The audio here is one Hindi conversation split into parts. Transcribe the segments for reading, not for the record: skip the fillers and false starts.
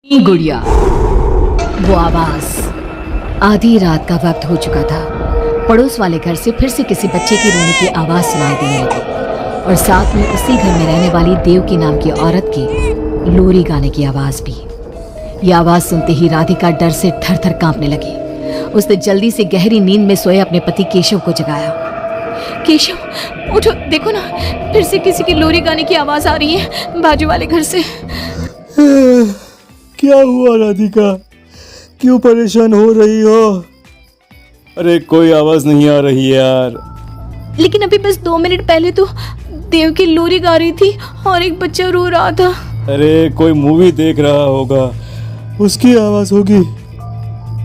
गुड़िया। वो आवाज। आधी रात का वक्त हो चुका था। पड़ोस वाले घर से फिर से किसी बच्चे की रोने की आवाज सुनाई देने लगी और साथ में उसी घर में रहने वाली देवकी नाम की औरत की लोरी गाने की आवाज भी। ये आवाज सुनते ही राधिका डर से थर थर कांपने लगी। उसने जल्दी से गहरी नींद में सोए अपने पति केशव को जगाया। केशव उठो, देखो ना, फिर से किसी की लोरी गाने की आवाज आ रही है बाजू वाले घर से। क्या हुआ राधिका, क्यों परेशान हो रही हो? अरे कोई आवाज नहीं आ रही यार। लेकिन अभी बस 2 मिनट पहले तो देव की लोरी गा रही थी और एक बच्चा रो रहा था। अरे कोई मूवी देख रहा होगा, उसकी आवाज होगी।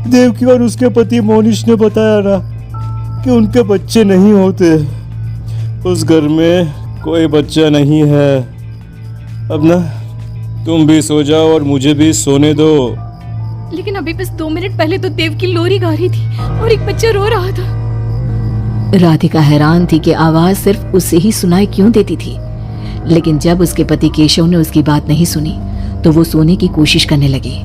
देवकी और उसके पति मोनिश ने बताया ना कि उनके बच्चे नहीं होते। उस घर में कोई बच्चा नहीं है। अब ना तुम भी सो जाओ और मुझे भी सोने दो। लेकिन अभी बस 2 मिनट पहले तो देव की लोरी गा रही थी और एक बच्चा रो रहा था। राधिका हैरान थी कि आवाज सिर्फ उसे ही सुनाई क्यों देती थी। लेकिन जब उसके पति केशव ने उसकी बात नहीं सुनी तो वो सोने की कोशिश करने लगी।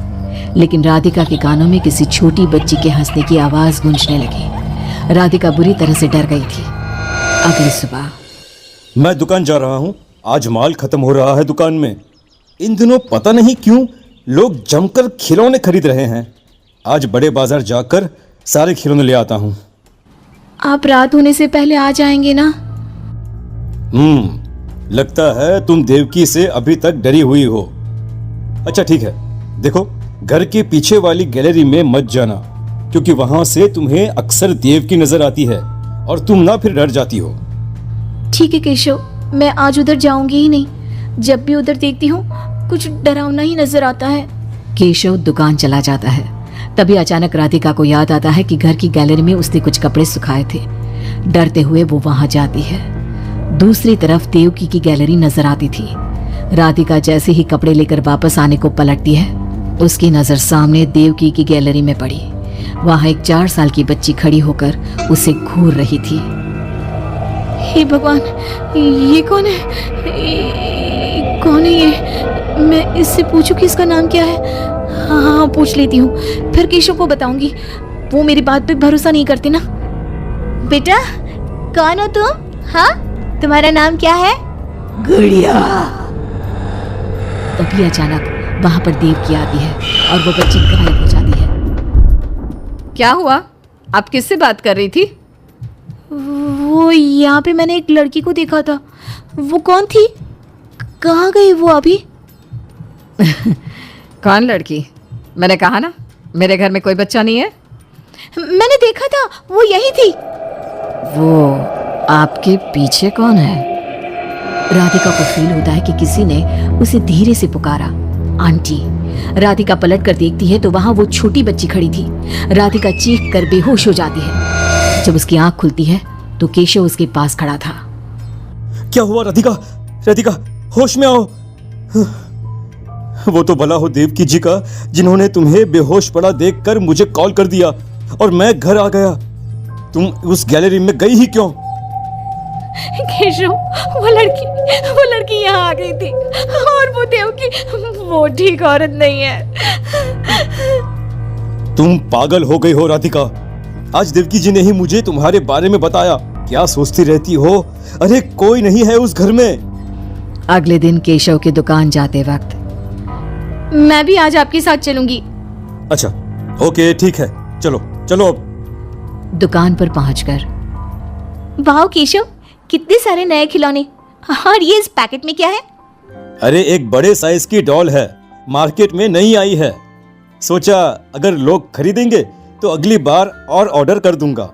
लेकिन राधिका के कानों में किसी छोटी बच्ची के हंसने की आवाज गूंजने लगी। राधिका बुरी तरह से डर गई थी। अगली सुबह मैं दुकान जा रहा हूँ, आज माल खत्म हो रहा है दुकान में। इन दिनों पता नहीं क्यों लोग जमकर खिलौने खरीद रहे हैं। आज बड़े बाजार जाकर सारे खिलौने ले आता हूँ। आप रात होने से पहले आ जाएंगे ना? लगता है तुम देवकी से अभी तक डरी हुई हो। अच्छा ठीक है, देखो घर के पीछे वाली गैलरी में मत जाना, क्योंकि वहां से तुम्हें अक्सर देवकी नजर आती है और तुम ना फिर डर जाती हो। ठीक है केशव, मैं आज उधर जाऊंगी ही नहीं। जब भी उधर देखती हूँ कुछ डरावना ही नजर आता है। केशव दुकान चला जाता है। तभी अचानक राधिका को याद आता है कि घर की गैलरी में उसने कुछ कपड़े सुखाए थे। डरते हुए वो वहां जाती है। दूसरी तरफ देवकी की गैलरी नजर आती थी। राधिका जैसे ही कपड़े लेकर वापस आने को पलटती है, उसकी नजर सामने देवकी की गैलरी में पड़ी। वहां एक 4 साल की बच्ची खड़ी होकर उसे घूर रही थी। हे भगवान, ये कौन है? कौन है ये? मैं इससे पूछूं कि इसका नाम क्या है? हाँ, पूछ लेती हूँ, फिर केशव को बताऊंगी। वो मेरी बात पे भरोसा नहीं करते ना। बेटा, कौन हो तुम? हाँ, तुम्हारा नाम क्या है? गुड़िया। तभी अचानक वहां पर देवकी आती है और वो बच्ची गायब हो जाती है। क्या हुआ? आप किससे बात कर रही थी? वो यहाँ पे मैंने एक लड़की को देखा था। वो कौन थी? कहाँ गई वो अभी? कौन लड़की? मैंने कहा ना मेरे घर में कोई बच्चा नहीं है। मैंने देखा था, वो यही थी। वो आपके पीछे कौन है? राधिका को फील होता है कि किसी ने उसे धीरे से पुकारा, आंटी। राधिका पलट कर देखती है तो वहां वो छोटी बच्ची खड़ी थी। राधिका चीख कर बेहोश हो जाती है। जब उसकी आंख खुलती है तो केशव उसके पास खड़ा था। क्या हुआ राधिका? राधिका होश में आओ। वो तो भला हो देवकी जी का, जिन्होंने तुम्हें बेहोश पड़ा देखकर मुझे कॉल कर दिया और मैं घर आ गया। तुम उस गैलरी में गई ही क्यों? केशव, वो लड़की यहाँ आ गई थी और वो देवकी, वो ठीक औरत नहीं है। तुम पागल हो गई हो राधिका। आज देवकी जी ने ही मुझे तुम्हारे बारे में बताया। क्या सोचती रहती हो? अरे कोई नहीं है उस घर में। अगले दिन केशव की दुकान जाते वक्त, मैं भी आज आपके साथ चलूंगी। अच्छा ओके ठीक है, चलो चलो अब। दुकान पर पहुंचकर, वाह केशव, कितने सारे नए खिलौने। और ये इस पैकेट में क्या है? अरे एक बड़े साइज की डॉल है, मार्केट में नहीं आई है। सोचा अगर लोग खरीदेंगे तो अगली बार और ऑर्डर कर दूंगा।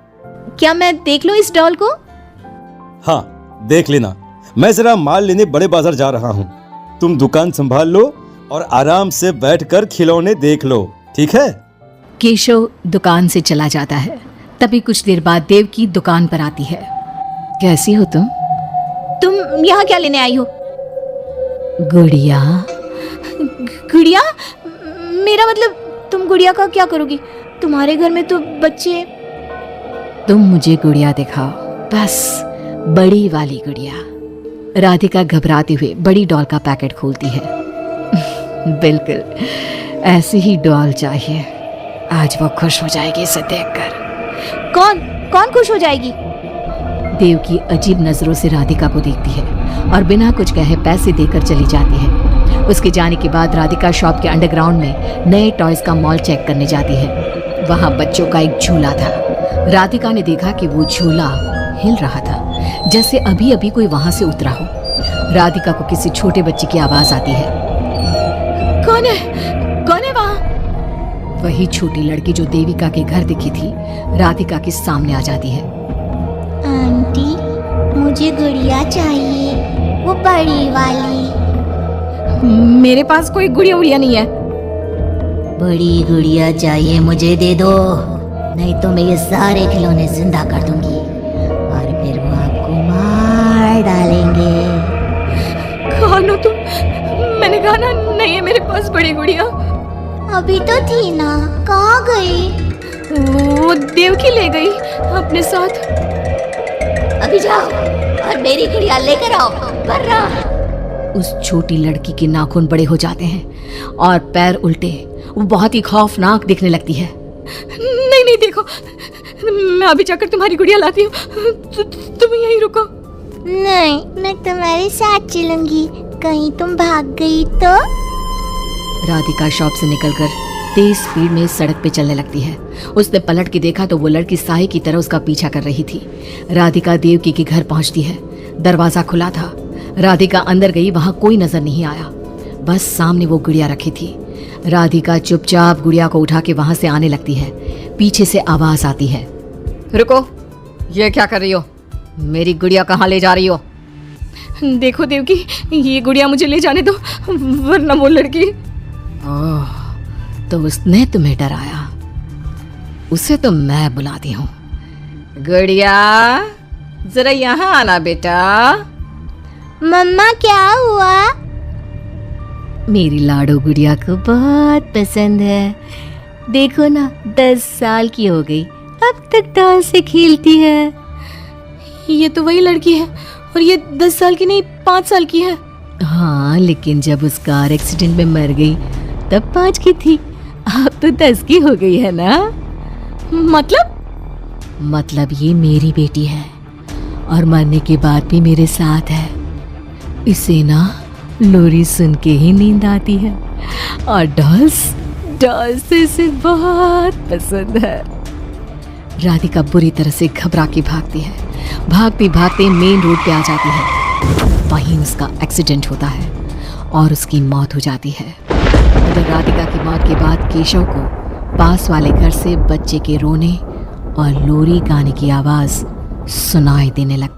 क्या मैं देख लूं इस डॉल को? हाँ देख लेना। मैं जरा माल लेने बड़े बाजार जा रहा हूँ। तुम दुकान संभाल लो और आराम से बैठकर खिलौने देख लो, ठीक है? केशव दुकान से चला जाता है। तभी कुछ देर बाद देवकी दुकान पर आती है। कैसी हो तुम? तुम यहाँ क्या लेने आई हो? गुड़िया। गुड़िया? मेरा मतलब तुम गुड़िया का क्या करोगी? तुम्हारे घर में तो बच्चे। तुम मुझे गुड़िया दिखाओ, बस बड़ी वाली गुड़िया। राधिका घबराते हुए बड़ी डॉल का पैकेट खोलती है। बिल्कुल ऐसी ही डॉल चाहिए। आज वो खुश हो जाएगी इसे देखकर। कौन कौन खुश हो जाएगी? देवकी अजीब नजरों से राधिका को देखती है और बिना कुछ कहे पैसे देकर चली जाती है। उसके जाने के बाद राधिका शॉप के अंडरग्राउंड में नए टॉयज का मॉल चेक करने जाती है। वहां बच्चों का एक झूला था। राधिका ने देखा कि वो झूला हिल रहा था, जैसे अभी अभी कोई वहां से उतरा हो। राधिका को किसी छोटे बच्चे की आवाज आती है। कौन है वहाँ? वही छोटी लड़की जो देविका के घर दिखी थी राधिका के सामने आ जाती है। आंटी, मुझे गुड़िया चाहिए, वो बड़ी वाली। मेरे पास कोई गुड़िया उड़िया नहीं है। बड़ी गुड़िया चाहिए, मुझे दे दो, नहीं तो मैं ये सारे खिलौने जिंदा कर दूंगी और फिर वो आपको मार डालेंगे। कौन हो तुम? मैंने कहा ना नहीं है मेरे पास बड़ी गुड़िया। अभी तो थी ना, कहाँ गई? वो देवकी ले गई अपने साथ। अभी जाओ और मेरी गुड़िया लेकर आओ, वरना। उस छोटी लड़की के नाखून बड़े हो जाते हैं और पैर उल्टे। वो बहुत ही खौफनाक दिखने लगती है। नहीं देखो, मैं अभी जाकर तुम्हारी गुड़िया लाती हूँ। तुम यहीं रुको। नहीं, मैं तुम्हारे साथ चलूंगी, कहीं तुम भाग गई तो। राधिका शॉप से निकलकर तेज स्पीड में सड़क पे चलने लगती है। उसने पलट के देखा तो वो लड़की साही की तरह उसका पीछा कर रही थी। राधिका देवकी के घर पहुंचती है। दरवाजा खुला था। राधिका अंदर गई, वहां कोई नजर नहीं आया, बस सामने वो गुड़िया रखी थी। राधिका चुपचाप गुड़िया को उठा के वहां से आने लगती है। पीछे से आवाज आती है, रुको, ये क्या कर रही हो? मेरी गुड़िया कहाँ ले जा रही हो? देखो देवकी, ये गुड़िया मुझे ले जाने दो, वरना वो लड़की। ओह, तो उसने तुम्हें डराया। उसे तो मैं बुलाती हूँ। गुड़िया, जरा यहाँ आना बेटा। मम्मा, क्या हुआ? मेरी लाडो गुड़िया को बहुत पसंद है। देखो ना, 10 साल की हो गई, अब तक डॉल से खेलती है। ये तो वही लड़की है, और ये 10 साल की नहीं 5 साल की है। हाँ, लेकिन जब उस कार एक्सीडेंट में मर गई तब 5 की थी, अब तो 10 की हो गई है ना। मतलब ये मेरी बेटी है और मरने के बाद भी मेरे साथ है। इसे ना लोरी सुन के ही नींद आती है और डॉल्स इसे बहुत पसंद है। राधिका बुरी तरह से घबरा के भागती है। भागते भागते मेन रोड पे आ जाती है। वहीं उसका एक्सीडेंट होता है और उसकी मौत हो जाती है। उधर राधिका की मौत के बाद केशव को पास वाले घर से बच्चे के रोने और लोरी गाने की आवाज सुनाई देने लगती।